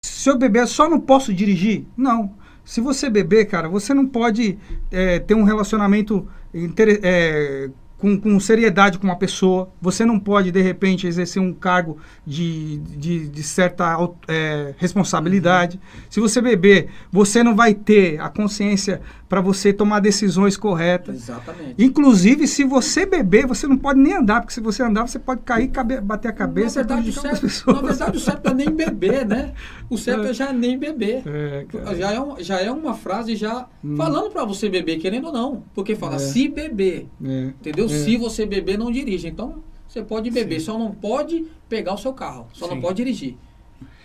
se eu beber, eu só não posso dirigir? Não. Se você beber, cara, você não pode ter um relacionamento com seriedade com uma pessoa. Você não pode, de repente, exercer um cargo de certa responsabilidade. Se você beber, você não vai ter a consciência para você tomar decisões corretas. Exatamente. Inclusive, se você beber, você não pode nem andar, porque se você andar, você pode cair, bater a cabeça. Na verdade, o certo é nem beber, né? O certo é já nem beber. Já é uma frase falando para você beber, querendo ou não. Porque fala, se beber. Entendeu? Se você beber, não dirige. Então, você pode beber, só não pode pegar o seu carro. Só não pode dirigir.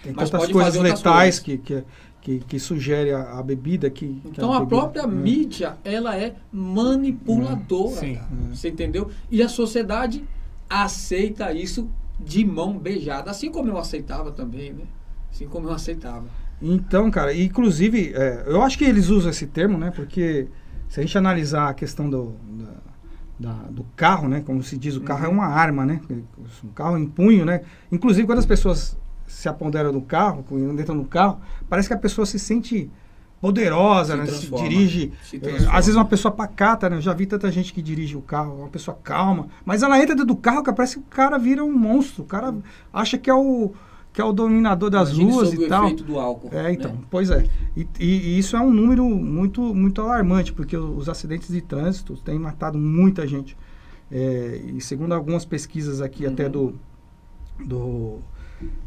Tem tantas coisas letais que sugere a bebida. Então, a própria mídia, ela é manipuladora. Você entendeu? E a sociedade aceita isso de mão beijada. Assim como eu aceitava também, né? Assim como eu aceitava. Então, cara, inclusive, eu acho que eles usam esse termo, né? Porque se a gente analisar a questão do carro, né? Como se diz, o carro é uma arma, né? Um carro em punho, né? Inclusive, quando as pessoas se apoderam do carro, entram no carro, parece que a pessoa se sente poderosa, né? Se dirige. Às vezes uma pessoa pacata, né? Eu já vi tanta gente que dirige o carro, uma pessoa calma, mas ela entra dentro do carro, que parece que o cara vira um monstro. O cara acha que é o dominador das ruas e tal. O efeito do álcool. Então, pois é. E isso é um número muito, muito alarmante, porque os acidentes de trânsito têm matado muita gente. E segundo algumas pesquisas aqui, até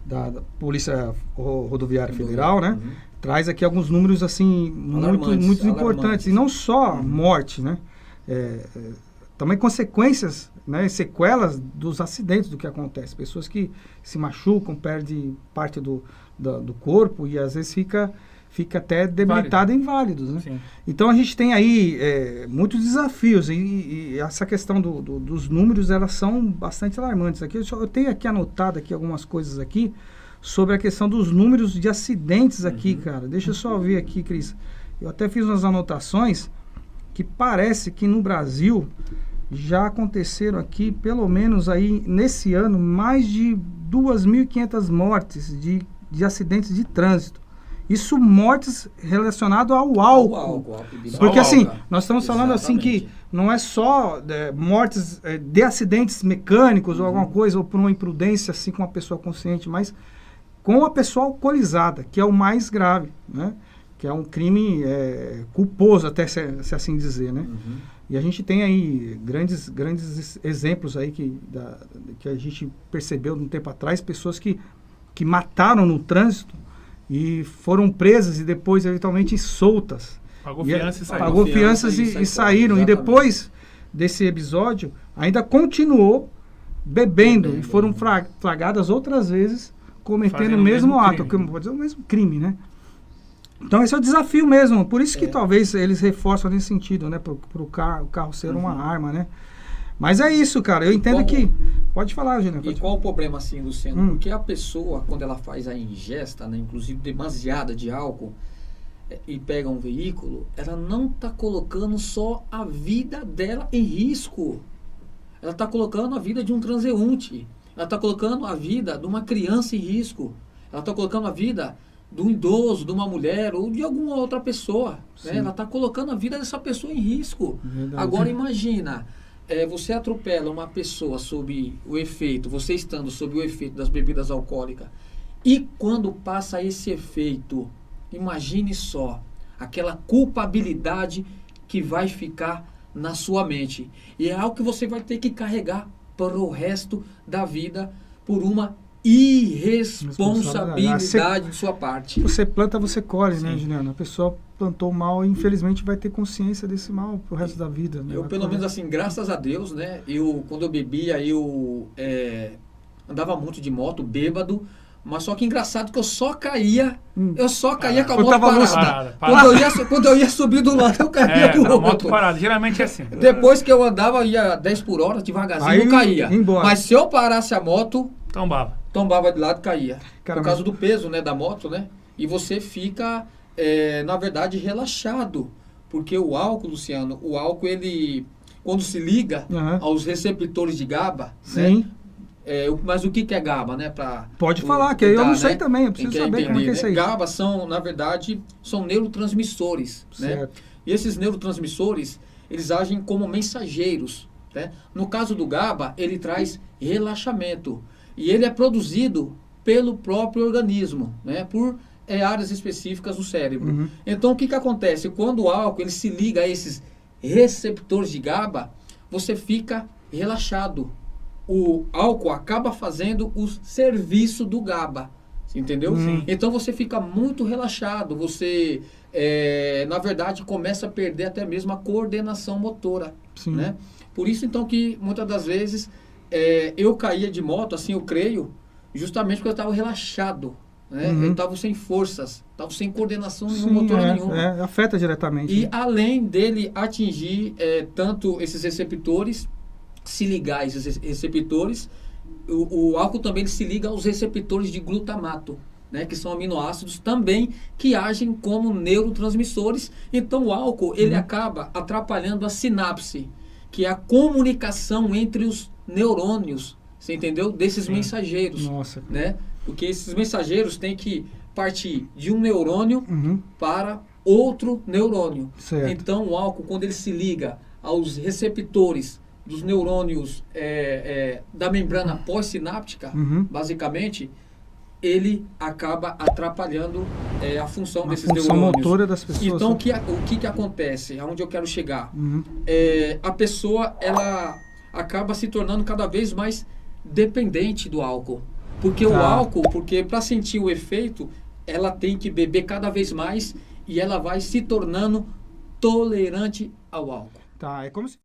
da Polícia Rodoviária Federal, né? Traz aqui alguns números, assim, muito importantes. E não só morte, né? Também consequências, né, sequelas dos acidentes do que acontece. Pessoas que se machucam, perdem parte do corpo e às vezes fica até debilitado e inválidos. Né? Sim. Então a gente tem aí muitos desafios e essa questão dos números, elas são bastante alarmantes. Aqui, eu tenho aqui anotado aqui algumas coisas aqui sobre a questão dos números de acidentes aqui, cara. Deixa eu só ver aqui, Cris. Eu até fiz umas anotações que parece que no Brasil já aconteceram aqui, pelo menos aí nesse ano, mais de 2.500 mortes de acidentes de trânsito. Isso mortes relacionadas ao álcool. Porque assim, nós estamos falando assim que não é só mortes de acidentes mecânicos ou alguma coisa, ou por uma imprudência assim com uma pessoa consciente, mas com a pessoa alcoolizada, que é o mais grave, né? Que é um crime culposo, até se assim dizer, né? E a gente tem aí grandes exemplos aí que a gente percebeu um tempo atrás, pessoas que mataram no trânsito e foram presas e depois eventualmente soltas. Pagou fiança e saiu. Pagou fianças e saíram. E depois desse episódio, ainda continuou bebendo e foram flagradas outras vezes cometendo o mesmo ato, vou dizer, o mesmo crime, né? Então esse é o desafio mesmo, por isso que talvez eles reforçam nesse sentido, né? Para o carro ser uma arma, né? Mas é isso, cara, eu entendo que... Pode falar, Gênero. E qual o problema, assim, Luciano? Porque a pessoa, quando ela faz a ingesta, né, inclusive demasiada de álcool, e pega um veículo, ela não está colocando só a vida dela em risco. Ela está colocando a vida de um transeunte. Ela está colocando a vida de uma criança em risco. Ela está colocando a vida de um idoso, de uma mulher ou de alguma outra pessoa. Né? Ela está colocando a vida dessa pessoa em risco. Verdade. Agora imagina, você atropela uma pessoa sob o efeito, você estando sob o efeito das bebidas alcoólicas, e quando passa esse efeito, imagine só, aquela culpabilidade que vai ficar na sua mente. E é algo que você vai ter que carregar para o resto da vida por uma irresponsabilidade de sua parte. Você planta, você colhe, né, Juliano? A pessoa plantou mal e infelizmente vai ter consciência desse mal pro resto da vida. Né? Eu, pelo menos assim, graças a Deus, né? Quando eu bebia, andava muito de moto, bêbado, mas só que engraçado que eu só caía com a moto parada. Quando eu ia subir do lado, eu caía do outro. Moto parada, geralmente é assim. Depois que eu andava, ia 10 por hora, devagarzinho, eu caía. Mas se eu parasse a moto... Tombava de lado e caía. Por causa do peso, né, da moto, né? E você fica, na verdade, relaxado. Porque o álcool, Luciano, ele, quando se liga aos receptores de GABA, né, Mas o que é GABA, né? Pode falar, que eu não sei, né? Também, eu Quem preciso saber entender, como é que é né? isso aí. GABA são, na verdade, são neurotransmissores, né? Certo. E esses neurotransmissores, eles agem como mensageiros, né? No caso do GABA, ele traz relaxamento. E ele é produzido pelo próprio organismo, né? Por áreas específicas do cérebro. Uhum. Então, o que acontece? Quando o álcool ele se liga a esses receptores de GABA, você fica relaxado. O álcool acaba fazendo o serviço do GABA, entendeu? Sim. Então você fica muito relaxado, você, na verdade, começa a perder até mesmo a coordenação motora, Sim. né? Por isso, então, que muitas das vezes eu caía de moto, assim, eu creio, justamente porque eu estava relaxado, né? Uhum. Eu estava sem forças, estava sem coordenação motora nenhuma. Afeta diretamente. E além dele atingir tanto esses receptores, se ligar a esses receptores, o álcool também ele se liga aos receptores de glutamato, né, que são aminoácidos também que agem como neurotransmissores. Então o álcool ele acaba atrapalhando a sinapse, que é a comunicação entre os neurônios, você entendeu? Desses mensageiros. Nossa. Né? Porque esses mensageiros têm que partir de um neurônio Uhum. para outro neurônio. Certo. Então o álcool, quando ele se liga aos receptores dos neurônios da membrana pós-sináptica, Uhum. basicamente, ele acaba atrapalhando a função desses função neurônios. motora das pessoas. Então, o que acontece? Aonde eu quero chegar? Uhum. A pessoa, ela acaba se tornando cada vez mais dependente do álcool. Porque o álcool, para sentir o efeito, ela tem que beber cada vez mais e ela vai se tornando tolerante ao álcool. Tá, é como se